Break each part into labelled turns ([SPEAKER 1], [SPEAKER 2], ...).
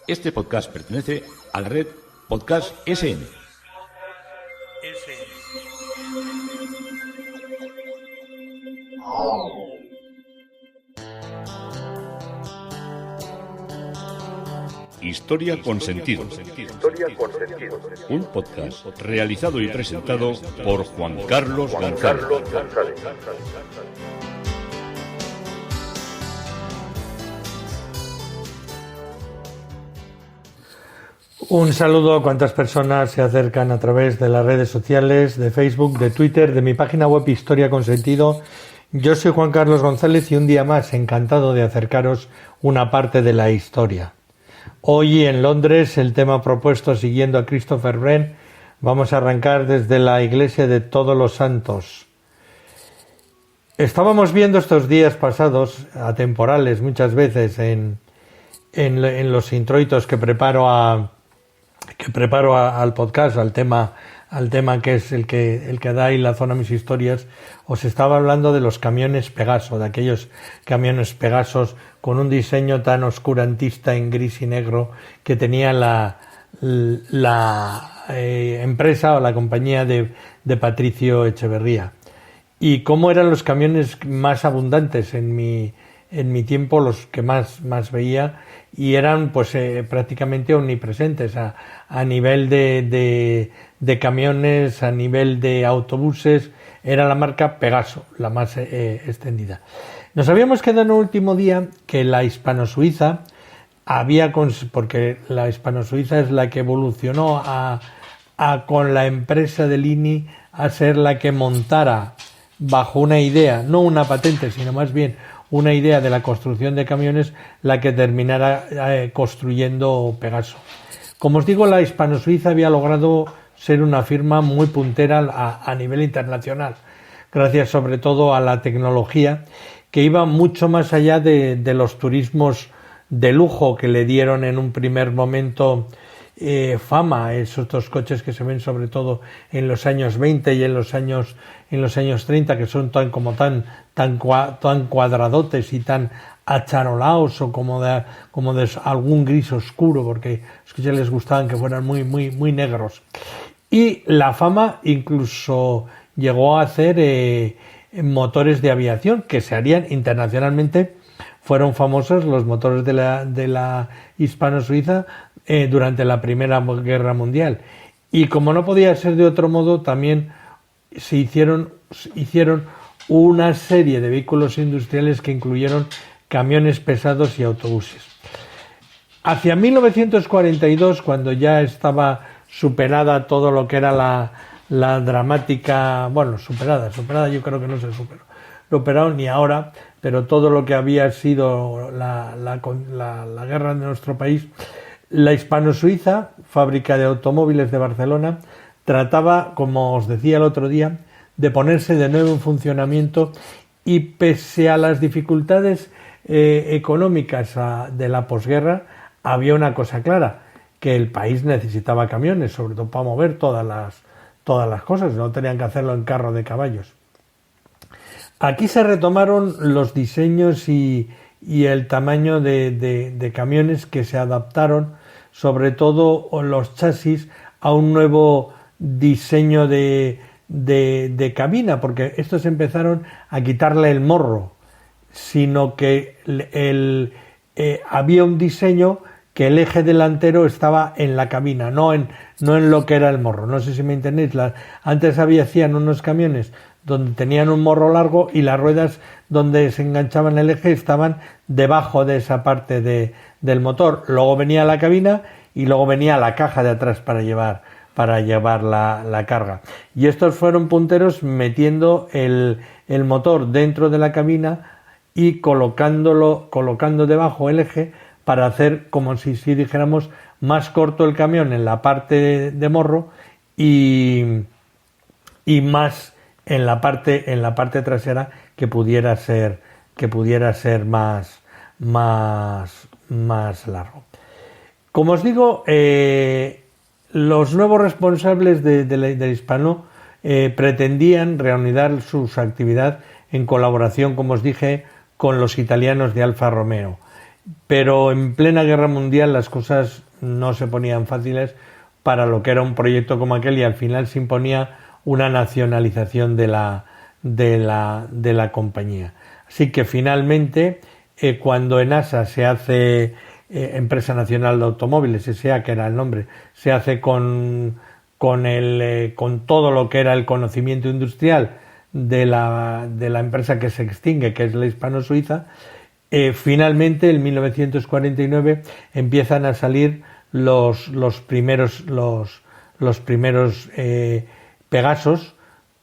[SPEAKER 1] Este podcast pertenece a la red Podcast SN. Historia con sentido. Un podcast realizado y presentado por Juan Carlos González.
[SPEAKER 2] Un saludo a cuantas personas se acercan a través de las redes sociales, de Facebook, de Twitter, de mi página web Historia con Sentido. Yo soy Juan Carlos González y un día más encantado de acercaros una parte de la historia. Hoy en Londres, el tema propuesto siguiendo a Christopher Wren, vamos a arrancar desde la iglesia de Todos los Santos. Estábamos viendo estos días pasados, atemporales muchas veces, en los introitos que preparo al podcast, al tema que es el que da ahí la zona mis historias. Os estaba hablando de los camiones Pegaso, de aquellos camiones Pegasos con un diseño tan oscurantista en gris y negro que tenía la empresa o la compañía de Patricio Echeverría, y cómo eran los camiones más abundantes en mi tiempo, los que más veía, y eran pues prácticamente omnipresentes a nivel de camiones, a nivel de autobuses. Era la marca Pegaso, la más extendida. Nos habíamos quedado en el último día que la hispano-suiza porque la hispano-suiza es la que evolucionó con la empresa de Lini a ser la que montara bajo una idea, no una patente, sino más bien una idea de la construcción de camiones, la que terminara construyendo Pegaso. Como os digo, la hispano-suiza había logrado ser una firma muy puntera a nivel internacional, gracias sobre todo a la tecnología, que iba mucho más allá de los turismos de lujo que le dieron en un primer momento fama, esos dos coches que se ven sobre todo en los años 20 y en los años 30, que son tan cuadradotes y tan acharolados, o como de algún gris oscuro, porque los coches les gustaban que fueran muy negros. Y la fama incluso llegó a hacer motores de aviación que se harían internacionalmente. Fueron famosos los motores de la hispano-suiza durante la Primera Guerra Mundial. Y como no podía ser de otro modo, también se hicieron una serie de vehículos industriales que incluyeron camiones pesados y autobuses. Hacia 1942, cuando ya estaba superada todo lo que era la dramática, bueno, superada yo creo que no se superó ni ahora, pero todo lo que había sido la guerra de nuestro país, la hispano-suiza, fábrica de automóviles de Barcelona, trataba, como os decía el otro día, de ponerse de nuevo en funcionamiento, y pese a las dificultades económicas de la posguerra, había una cosa clara, que el país necesitaba camiones, sobre todo para mover todas las cosas, no tenían que hacerlo en carro de caballos. Aquí se retomaron los diseños y el tamaño de camiones, que se adaptaron, sobre todo los chasis, a un nuevo diseño de cabina, porque estos empezaron a quitarle el morro, sino que había un diseño que el eje delantero estaba en la cabina, no en lo que era el morro. No sé si me entendéis. Antes hacían unos camiones donde tenían un morro largo y las ruedas donde se enganchaban el eje estaban debajo de esa parte del motor. Luego venía la cabina y luego venía la caja de atrás para llevar la carga. Y estos fueron punteros metiendo el motor dentro de la cabina y colocando debajo el eje, para hacer como si dijéramos más corto el camión en la parte de morro y más en la parte trasera, que pudiera ser más largo. Como os digo, los nuevos responsables de Hispano pretendían reanudar su actividad en colaboración, como os dije, con los italianos de Alfa Romeo. pero en plena guerra mundial las cosas no se ponían fáciles para lo que era un proyecto como aquel, y al final se imponía una nacionalización de la compañía. Así que finalmente, cuando ENASA se hace Empresa Nacional de Automóviles, S.A., que era el nombre, se hace con todo lo que era el conocimiento industrial de la empresa que se extingue, que es la Hispano-Suiza, finalmente en 1949 empiezan a salir los primeros Pegasos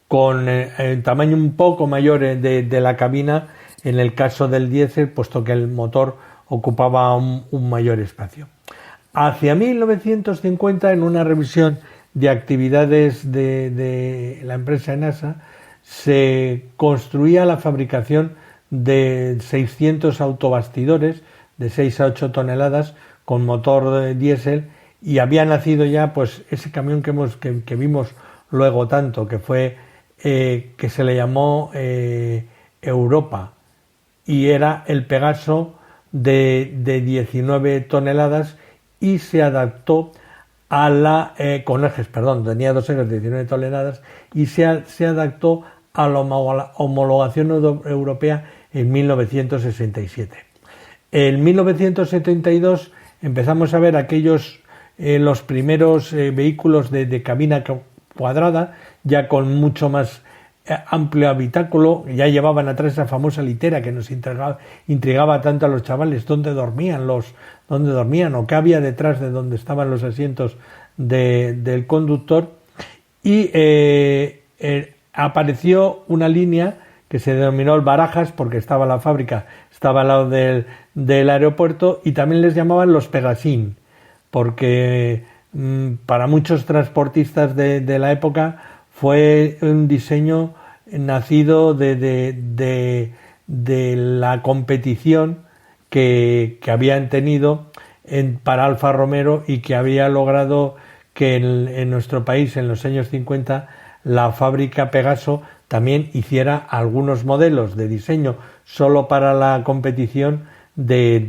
[SPEAKER 2] con el tamaño un poco mayor de la cabina en el caso del diésel, puesto que el motor ocupaba un mayor espacio. Hacia 1950, en una revisión de actividades de la empresa ENASA, se construía la fabricación de 600 autobastidores de 6 a 8 toneladas con motor de diésel, y había nacido ya pues ese camión que vimos luego tanto, que fue que se le llamó Europa, y era el Pegaso de 19 toneladas y se adaptó con ejes, tenía dos ejes de 19 toneladas y se adaptó a la homologación europea en 1967. En 1972 empezamos a ver los primeros vehículos de cabina cuadrada, ya con mucho más amplio habitáculo. Ya llevaban atrás esa famosa litera que nos intrigaba tanto a los chavales, dónde dormían o qué había detrás de donde estaban los asientos del conductor, y apareció una línea que se denominó el Barajas, porque estaba la fábrica, estaba al lado del aeropuerto, y también les llamaban los Pegasín, porque para muchos transportistas de la época fue un diseño nacido de la competición que habían tenido para Alfa Romero, y que había logrado que en nuestro país en los años 50 la fábrica Pegaso también hiciera algunos modelos de diseño solo para la competición de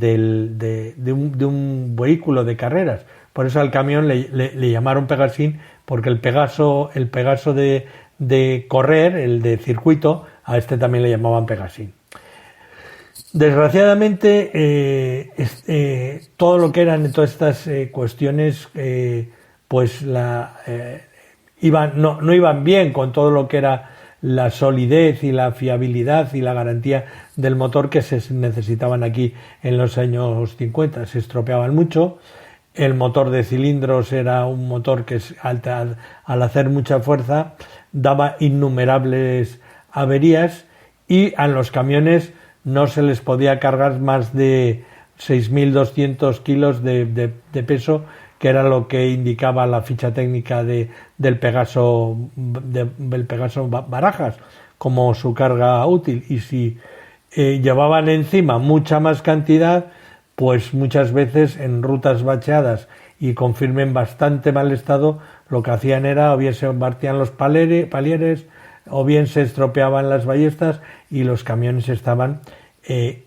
[SPEAKER 2] un vehículo de carreras. Por eso al camión le llamaron Pegasín, porque el Pegaso de correr, el de circuito, a este también le llamaban Pegasín. Desgraciadamente, todo lo que eran todas estas cuestiones, pues no iban bien con todo lo que era la solidez y la fiabilidad y la garantía del motor que se necesitaban aquí en los años 50. Se estropeaban mucho. El motor de cilindros era un motor que al hacer mucha fuerza daba innumerables averías, y a los camiones no se les podía cargar más de 6.200 kilos de peso, que era lo que indicaba la ficha técnica del Pegaso Barajas como su carga útil. Y si llevaban encima mucha más cantidad, pues muchas veces en rutas bacheadas y con firme en bastante mal estado, lo que hacían era o bien se partían los palieres o bien se estropeaban las ballestas, y los camiones estaban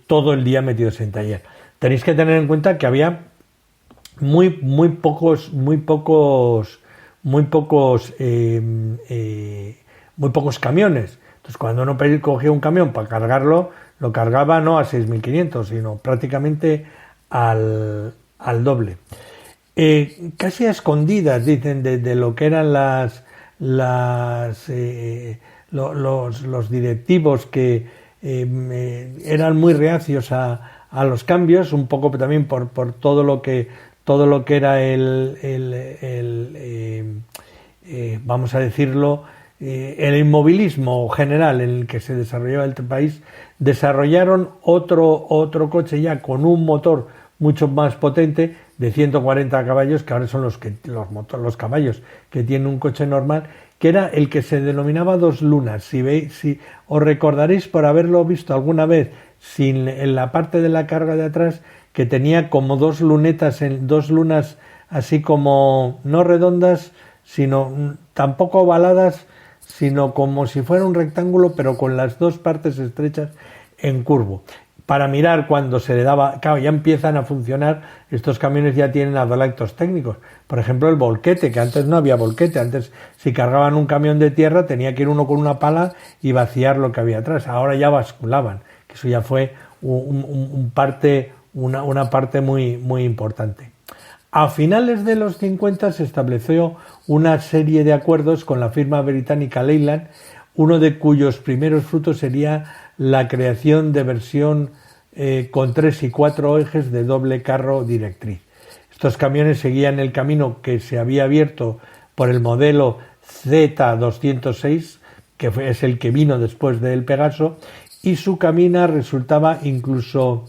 [SPEAKER 2] todo el día metidos en taller. Tenéis que tener en cuenta que había muy pocos camiones. Entonces, cuando uno cogía un camión para cargarlo, lo cargaba no a 6.500, sino prácticamente al doble. Casi a escondidas, dicen, de lo que eran los directivos, que eran muy reacios a los cambios, un poco también por todo lo que era vamos a decirlo, el inmovilismo general en el que se desarrollaba el país. Desarrollaron otro coche ya con un motor mucho más potente de 140 caballos, que ahora son los caballos que tiene un coche normal, que era el que se denominaba dos lunas. Si os recordaréis por haberlo visto alguna vez en la parte de la carga de atrás, que tenía como dos lunas así como no redondas, sino tampoco ovaladas, sino como si fuera un rectángulo, pero con las dos partes estrechas en curvo. para mirar cuando se le daba, claro, ya empiezan a funcionar, estos camiones ya tienen adelantos técnicos, por ejemplo el volquete, que antes no había volquete, antes si cargaban un camión de tierra tenía que ir uno con una pala y vaciar lo que había atrás, ahora ya basculaban, que eso ya fue una parte muy, muy importante. A finales de los 50 se estableció una serie de acuerdos con la firma británica Leyland, uno de cuyos primeros frutos sería la creación de versión con 3 y 4 ejes de doble carro directriz. Estos camiones seguían el camino que se había abierto por el modelo Z206, que es el que vino después del Pegaso, y su cabina resultaba incluso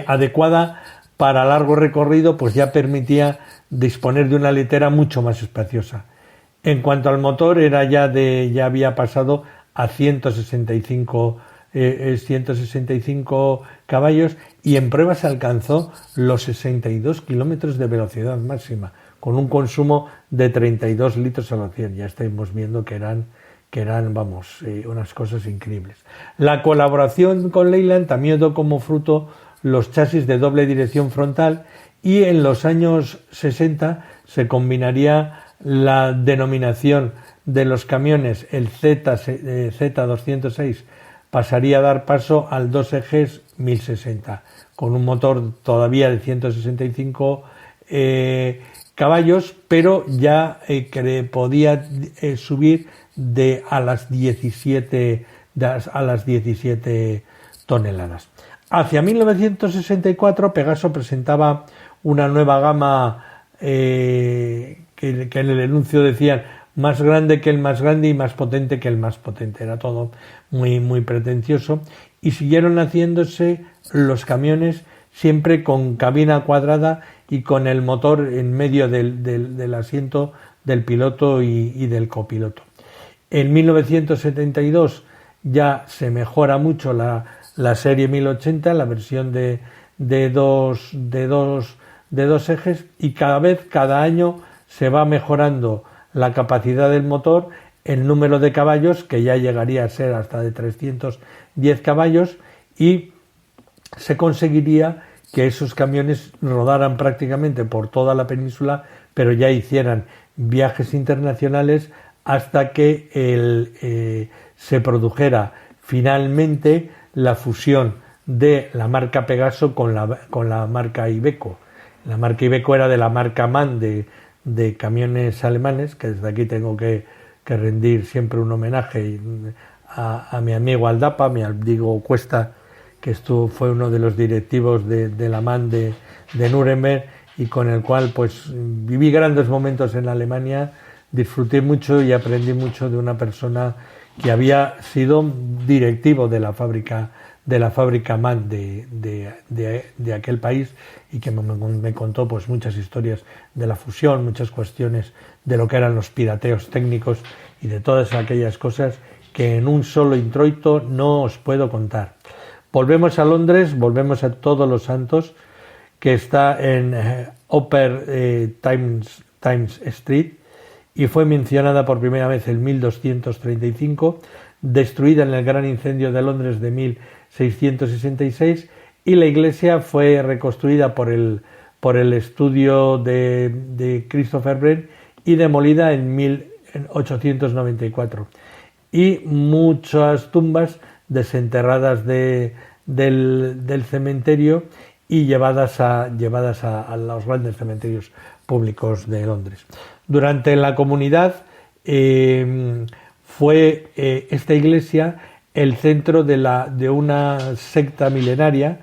[SPEAKER 2] adecuada para largo recorrido, pues ya permitía disponer de una litera mucho más espaciosa. En cuanto al motor, ya había pasado a 165 caballos y en pruebas alcanzó los 62 kilómetros de velocidad máxima, con un consumo de 32 litros a los 100. Ya estamos viendo que eran unas cosas increíbles. La colaboración con Leyland también dio como fruto los chasis de doble dirección frontal y en los años 60 se combinaría la denominación de los camiones, el Z206 pasaría a dar paso al 2 ejes 1060, con un motor todavía de 165 caballos, pero ya podía subir a las 17 toneladas. Hacia 1964 Pegaso presentaba una nueva gama que en el anuncio decían más grande que el más grande y más potente que el más potente. Era todo muy, muy pretencioso. Y siguieron haciéndose los camiones siempre con cabina cuadrada y con el motor en medio del asiento del piloto y del copiloto. En 1972 ya se mejora mucho la serie 1080, la versión de dos ejes, y cada año se va mejorando la capacidad del motor, el número de caballos, que ya llegaría a ser hasta de 310 caballos, y se conseguiría que esos camiones rodaran prácticamente por toda la península, pero ya hicieran viajes internacionales hasta que se produjera finalmente la fusión de la marca Pegaso con la marca Iveco. La marca Iveco era de la marca MAN de camiones alemanes, que desde aquí tengo que rendir siempre un homenaje a mi amigo Aldapa, a mi amigo Cuesta, que fue uno de los directivos de la MAN de Nuremberg, y con el cual pues viví grandes momentos en Alemania, disfruté mucho y aprendí mucho de una persona que había sido directivo de la fábrica MAN de aquel país, y que me contó pues muchas historias de la fusión, muchas cuestiones de lo que eran los pirateos técnicos y de todas aquellas cosas que en un solo introito no os puedo contar. Volvemos a Londres, volvemos a Todos los Santos, que está en Upper Thames Street, y fue mencionada por primera vez en 1235, destruida en el gran incendio de Londres de 1666, y la iglesia fue reconstruida por el estudio de Christopher Wren y demolida en 1894. Y muchas tumbas desenterradas del cementerio y llevadas a los grandes cementerios públicos de Londres. Durante la comunidad fue esta iglesia el centro de una secta milenaria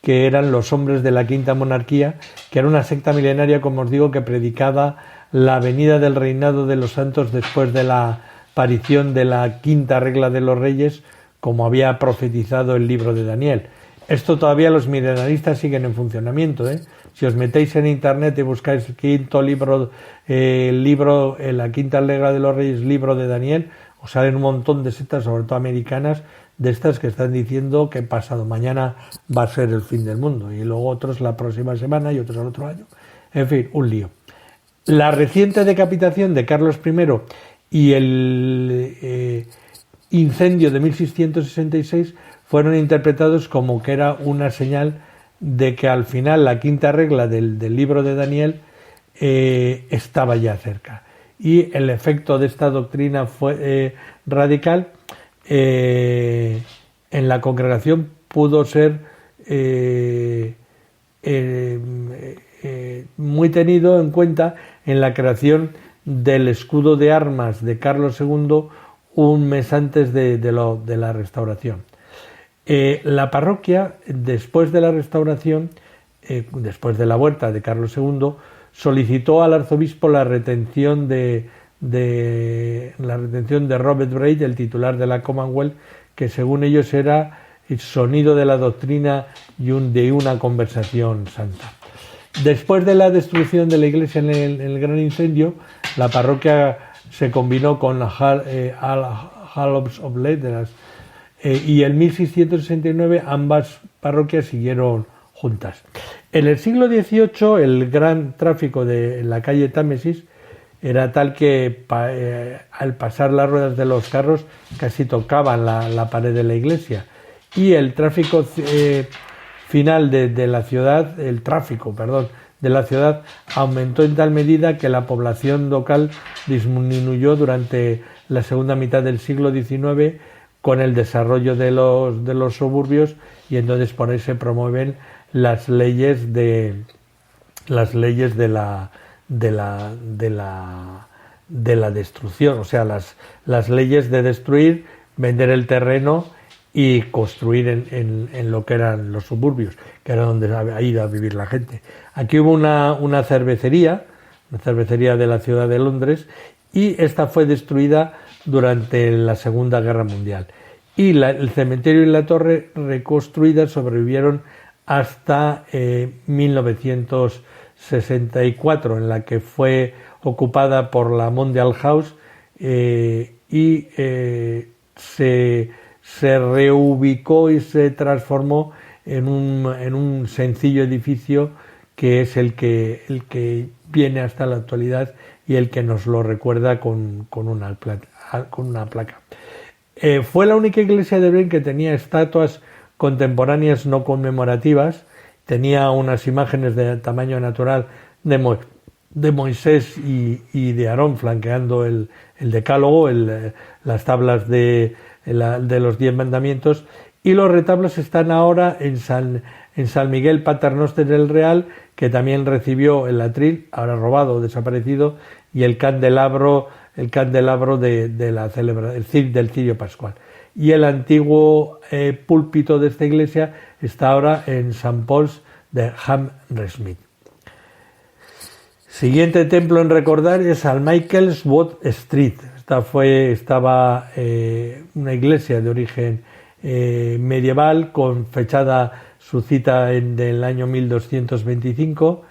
[SPEAKER 2] que eran los hombres de la Quinta Monarquía, que era una secta milenaria, como os digo, que predicaba la venida del reinado de los santos después de la aparición de la quinta regla de los reyes, como había profetizado el libro de Daniel. Esto todavía los milenaristas siguen en funcionamiento, ¿eh? Si os metéis en internet y buscáis quinto libro, la quinta regla de los reyes, libro de Daniel, os salen un montón de sectas, sobre todo americanas, de estas que están diciendo que pasado mañana va a ser el fin del mundo, y luego otros la próxima semana y otros al otro año. En fin, un lío. La reciente decapitación de Carlos I y el incendio de 1666 fueron interpretados como que era una señal de que al final la quinta regla del libro de Daniel estaba ya cerca. Y el efecto de esta doctrina fue radical en la congregación pudo ser muy tenido en cuenta en la creación del escudo de armas de Carlos II un mes antes de la restauración. La parroquia, después de la restauración, después de la vuelta de Carlos II, solicitó al arzobispo la retención de Robert Braid, el titular de la Commonwealth, que según ellos era el sonido de la doctrina y de una conversación santa. Después de la destrucción de la iglesia en el gran incendio, la parroquia se combinó con la Hallows of Letters y en 1669 ambas parroquias siguieron juntas. En el siglo XVIII el gran tráfico de la calle Támesis era tal que al pasar las ruedas de los carros casi tocaban la pared de la iglesia, y el tráfico final de la ciudad, el tráfico de la ciudad aumentó en tal medida que la población local disminuyó durante la segunda mitad del siglo XIX con el desarrollo de los suburbios, y entonces por ahí se promueven las leyes de la destrucción, o sea, las leyes de destruir, vender el terreno y construir en lo que eran los suburbios, que era donde ha ido a vivir la gente. Aquí hubo una cervecería de la ciudad de Londres, y esta fue destruida durante la Segunda Guerra Mundial. Y el cementerio y la torre reconstruidas sobrevivieron hasta 1964, en la que fue ocupada por la Mondial House y se reubicó y se transformó en un sencillo edificio que es el que viene hasta la actualidad y el que nos lo recuerda con una placa. Fue la única iglesia de Belén que tenía estatuas contemporáneas no conmemorativas. Tenía unas imágenes de tamaño natural de Moisés y de Aarón flanqueando el decálogo, las tablas de los 10 mandamientos, y los retablos están ahora en San Miguel Paternoster del Real, que también recibió el atril, ahora robado o desaparecido, y el candelabro del cirio pascual. Y el antiguo púlpito de esta iglesia está ahora en St. Paul's de Hammersmith. Siguiente templo en recordar es St. Michael's Watt Street. Estaba una iglesia de origen medieval, con fechada su cita del año 1225,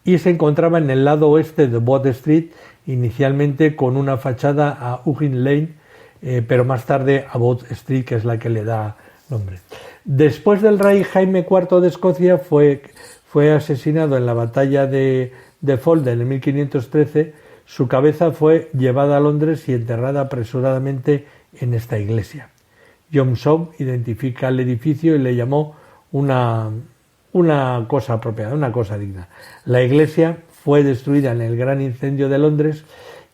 [SPEAKER 2] y se encontraba en el lado oeste de Watt Street, inicialmente con una fachada a Ugin Lane, pero más tarde a Watt Street, que es la que le da nombre. Después del rey Jaime IV de Escocia fue asesinado en la batalla de Flodden en 1513. Su cabeza fue llevada a Londres y enterrada apresuradamente en esta iglesia. John Shaw identifica el edificio y le llamó una cosa apropiada, una cosa digna. La iglesia fue destruida en el gran incendio de Londres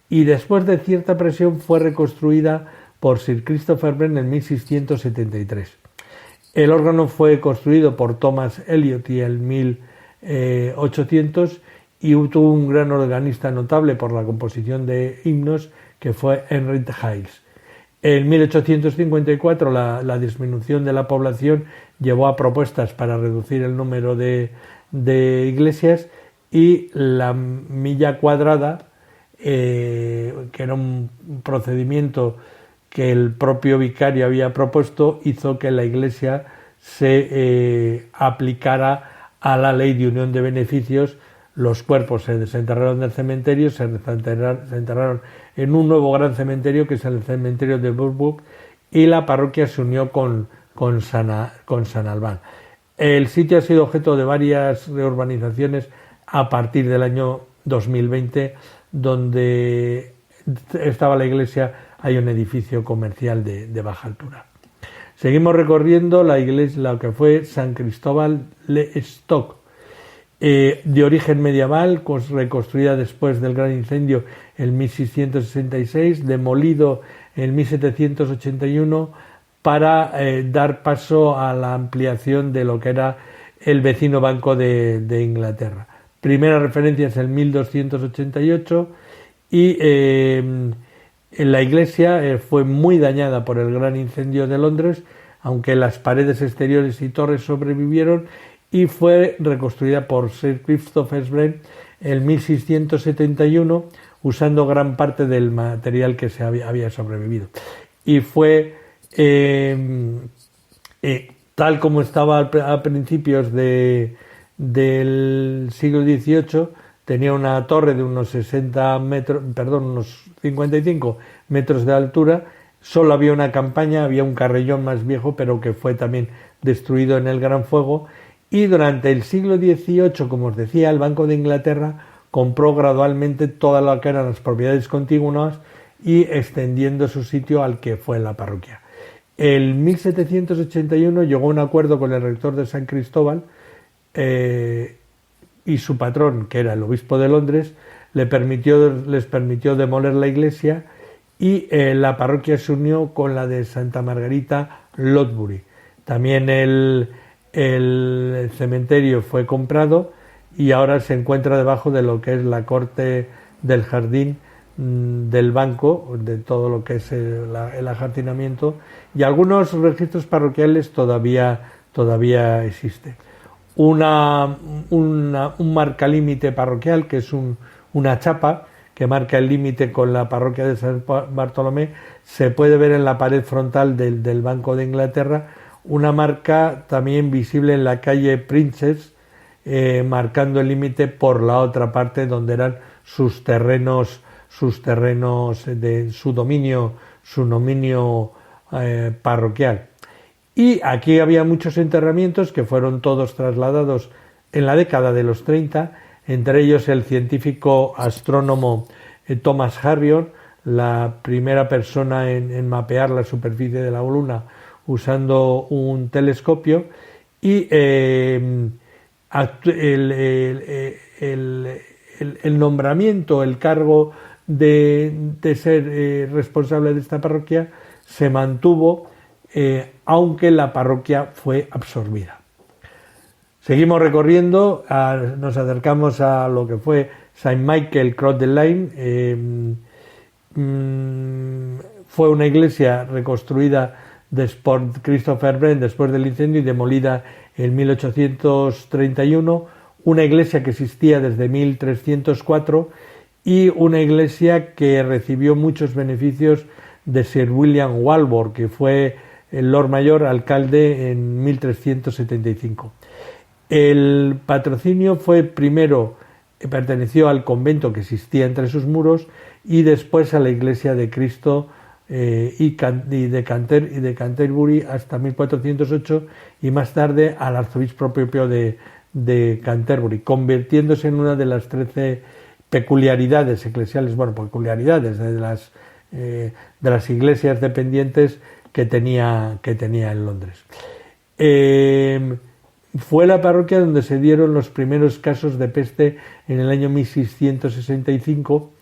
[SPEAKER 2] y después de cierta presión fue reconstruida por Sir Christopher Wren en 1673. El órgano fue construido por Thomas Eliot y en 1800, y tuvo un gran organista notable por la composición de himnos, que fue Henry Hayes. En 1854 la disminución de la población llevó a propuestas para reducir el número de iglesias, y la milla cuadrada, que era un procedimiento que el propio vicario había propuesto, hizo que la iglesia se aplicara a la ley de unión de beneficios. Los cuerpos se desenterraron del cementerio, se enterraron en un nuevo gran cementerio, que es el cementerio de Burwood, y la parroquia se unió con San Albán. El sitio ha sido objeto de varias reurbanizaciones a partir del año 2020, donde estaba la iglesia hay un edificio comercial de baja altura. Seguimos recorriendo la iglesia, lo que fue San Cristóbal le Stock, de origen medieval, reconstruida después del gran incendio en 1666, demolido en 1781 para dar paso a la ampliación de lo que era el vecino Banco de Inglaterra. Primera referencia es el 1288 y la iglesia fue muy dañada por el gran incendio de Londres, aunque las paredes exteriores y torres sobrevivieron, y fue reconstruida por Sir Christopher Wren en 1671 usando gran parte del material que se había sobrevivido. Y fue tal como estaba a principios del siglo XVIII. Tenía una torre de unos 55 metros de altura. Solo había una campaña, había un carrillón más viejo, pero que fue también destruido en el Gran Fuego. Y durante el siglo XVIII, como os decía, el Banco de Inglaterra compró gradualmente todas lo que eran las propiedades contiguas y extendiendo su sitio al que fue la parroquia. En 1781 llegó a un acuerdo con el rector de San Cristóbal y su patrón, que era el obispo de Londres, les permitió demoler la iglesia, y la parroquia se unió con la de Santa Margarita Lotbury. También el cementerio fue comprado y ahora se encuentra debajo de lo que es la corte del jardín del banco, de todo lo que es el ajardinamiento, y algunos registros parroquiales todavía existen. Un marcalímite parroquial, que es una chapa que marca el límite con la parroquia de San Bartolomé, se puede ver en la pared frontal del Banco de Inglaterra, una marca también visible en la calle Princess, marcando el límite por la otra parte donde eran sus terrenos de su dominio parroquial. Y aquí había muchos enterramientos que fueron todos trasladados en la década de los 30, entre ellos el científico astrónomo Thomas Harriot, la primera persona en mapear la superficie de la Luna usando un telescopio, y el nombramiento, el cargo de ser responsable de esta parroquia se mantuvo, aunque la parroquia fue absorbida. Seguimos recorriendo, nos acercamos a lo que fue Saint Michael Cross the Line. Fue una iglesia reconstruida por Christopher Wren después del incendio y demolida en 1831, una iglesia que existía desde 1304 y una iglesia que recibió muchos beneficios de Sir William Walbor, que fue el Lord Mayor alcalde en 1375. El patrocinio perteneció al convento que existía entre sus muros y después a la iglesia de Cristo y de Canterbury hasta 1408, y más tarde al arzobispo propio de Canterbury, convirtiéndose en una de las 13 peculiaridades eclesiales, de las iglesias dependientes que tenía en Londres. Fue la parroquia donde se dieron los primeros casos de peste en el año 1665,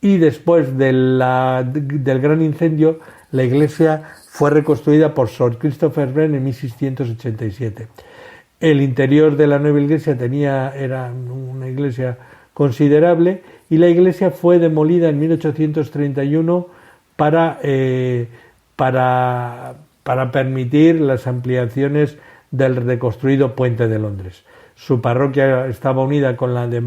[SPEAKER 2] y después del gran incendio la iglesia fue reconstruida por Sir Christopher Wren en 1687. El interior de la nueva iglesia era una iglesia considerable, y la iglesia fue demolida en 1831 para permitir las ampliaciones del reconstruido Puente de Londres. Su parroquia estaba unida con la de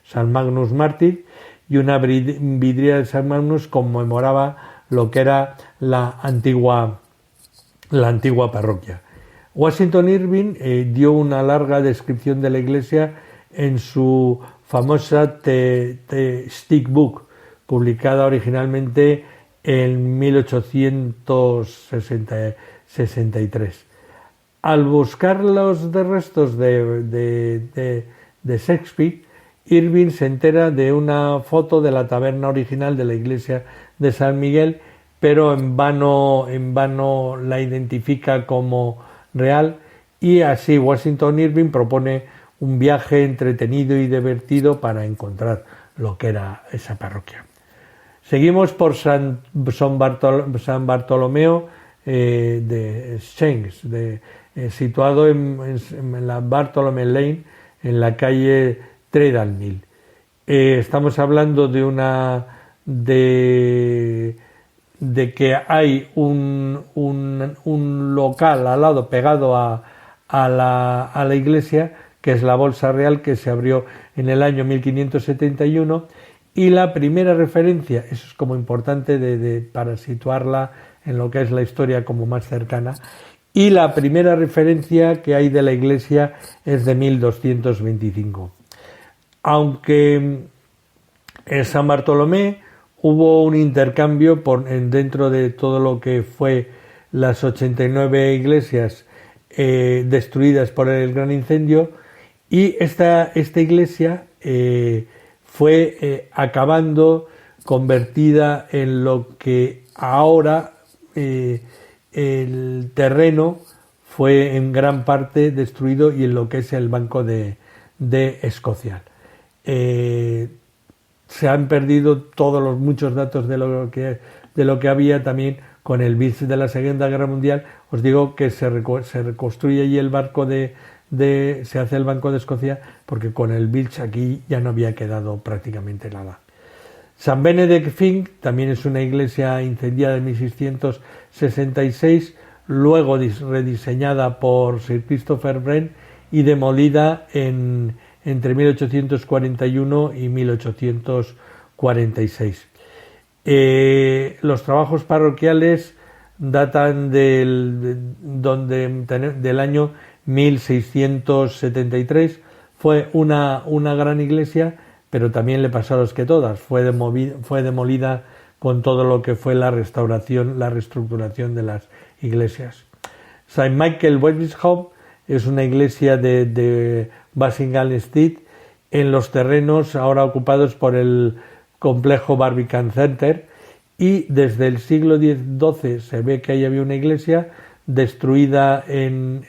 [SPEAKER 2] San Magnus Mártir, y una vidriera de San Magnus conmemoraba lo que era la antigua parroquia. Washington Irving dio una larga descripción de la iglesia en su famosa The Stick Book, publicada originalmente en 1863. Al buscar los restos de Shakespeare, Irving se entera de una foto de la taberna original de la iglesia de San Miguel, pero en vano la identifica como real, y así Washington Irving propone un viaje entretenido y divertido para encontrar lo que era esa parroquia. Seguimos por San Bartolomeo de Shanks, situado en la Bartholomew Lane, en la calle Treadle Mill. Estamos hablando de que hay un local al lado, pegado a la iglesia, que es la Bolsa Real, que se abrió en el año 1571, y la primera referencia, eso es como importante para situarla en lo que es la historia como más cercana, y la primera referencia que hay de la iglesia es de 1225. Aunque en San Bartolomé hubo un intercambio dentro de todo lo que fue las 89 iglesias destruidas por el gran incendio, y esta iglesia fue acabando convertida en lo que ahora el terreno fue en gran parte destruido, y en lo que es el Banco de Escocia. Se han perdido muchos datos de lo que había también con el Beach de la Segunda Guerra Mundial. Os digo que se reconstruye allí el barco se hace el Banco de Escocia, porque con el Beach aquí ya no había quedado prácticamente nada. San Benedict Fink también es una iglesia incendiada en 1666, luego rediseñada por Sir Christopher Wren y demolida entre 1841 y 1846. Los trabajos parroquiales datan del año 1673. Fue una gran iglesia, pero también le pasó a los que todas. Fue demolida con todo lo que fue la reestructuración de las iglesias. Saint Michael Westbishop es una iglesia de Bassingham Street, en los terrenos ahora ocupados por el complejo Barbican Center, y desde el siglo XII se ve que ahí había una iglesia destruida en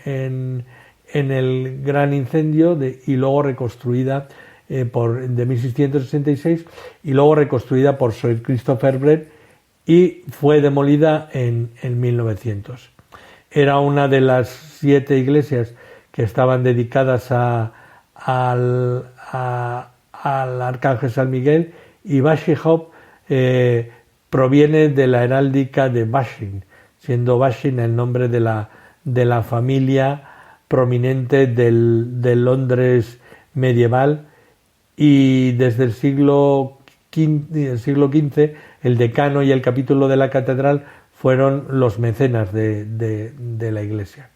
[SPEAKER 2] el gran incendio y luego reconstruida de 1666, y luego reconstruida por Sir Christopher Wren, y fue demolida en 1900. Era una de las 7 iglesias que estaban dedicadas al arcángel San Miguel, y Bashihop proviene de la heráldica de Bashin, siendo Bashin el nombre de la familia prominente del Londres medieval, y desde el siglo XV el decano y el capítulo de la catedral fueron los mecenas de la iglesia.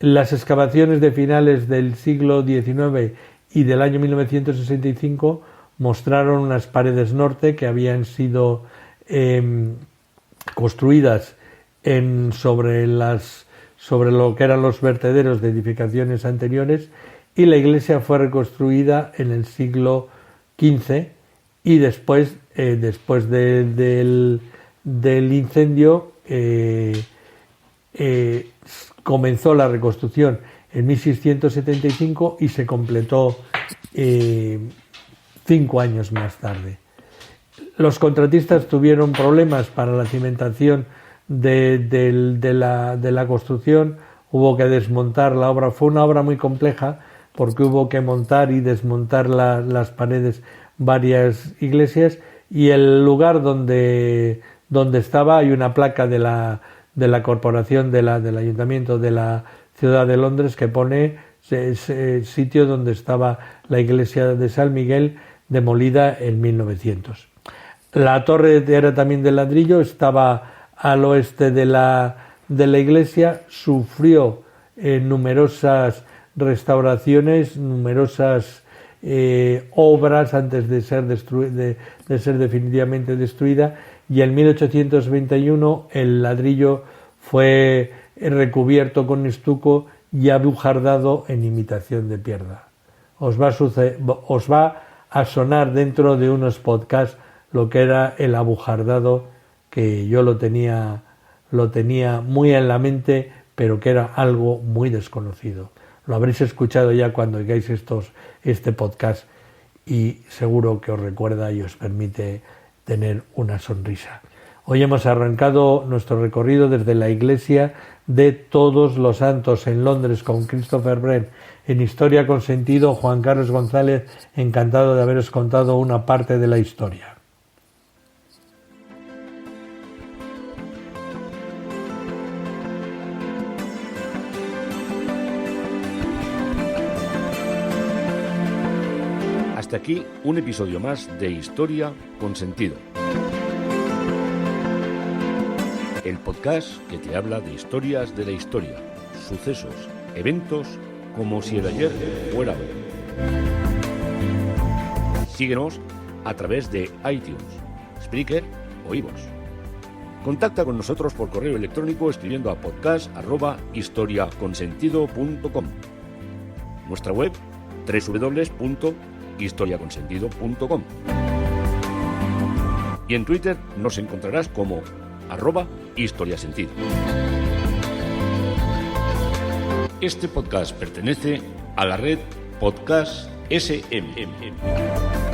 [SPEAKER 2] Las excavaciones de finales del siglo XIX y del año 1965 mostraron unas paredes norte que habían sido construidas sobre lo que eran los vertederos de edificaciones anteriores, y la iglesia fue reconstruida en el siglo XV, y después del incendio comenzó la reconstrucción en 1675 y se completó 5 años más tarde. Los contratistas tuvieron problemas para la cimentación de la construcción, hubo que desmontar la obra. Fue una obra muy compleja porque hubo que montar y desmontar las paredes varias iglesias, y el lugar donde estaba hay una placa de la corporación del ayuntamiento de la ciudad de Londres que pone ese sitio donde estaba la iglesia de San Miguel, demolida en 1900. La torre era también de ladrillo, estaba al oeste de la iglesia, sufrió numerosas restauraciones, numerosas obras antes de ser definitivamente destruida, y en 1821 el ladrillo fue recubierto con estuco y abujardado en imitación de piedra. Os va a sonar dentro de unos podcasts lo que era el abujardado, que yo lo tenía muy en la mente, pero que era algo muy desconocido. Lo habréis escuchado ya cuando oigáis este podcast y seguro que os recuerda y os permite tener una sonrisa. Hoy hemos arrancado nuestro recorrido desde la iglesia de Todos los Santos en Londres con Christopher Wren. En Historia con Sentido, Juan Carlos González, encantado de haberos contado una parte de la historia.
[SPEAKER 1] Hasta aquí un episodio más de Historia con Sentido. El podcast que te habla de historias de la historia, sucesos, eventos, como si el ayer fuera hoy. Síguenos a través de iTunes, Spreaker o iVoox. Contacta con nosotros por correo electrónico escribiendo a podcast@historiaconsentido.com. Nuestra web www.historiaconsentido.com. Y en Twitter nos encontrarás como @historiasentido. Este podcast pertenece a la red Podcast SMM.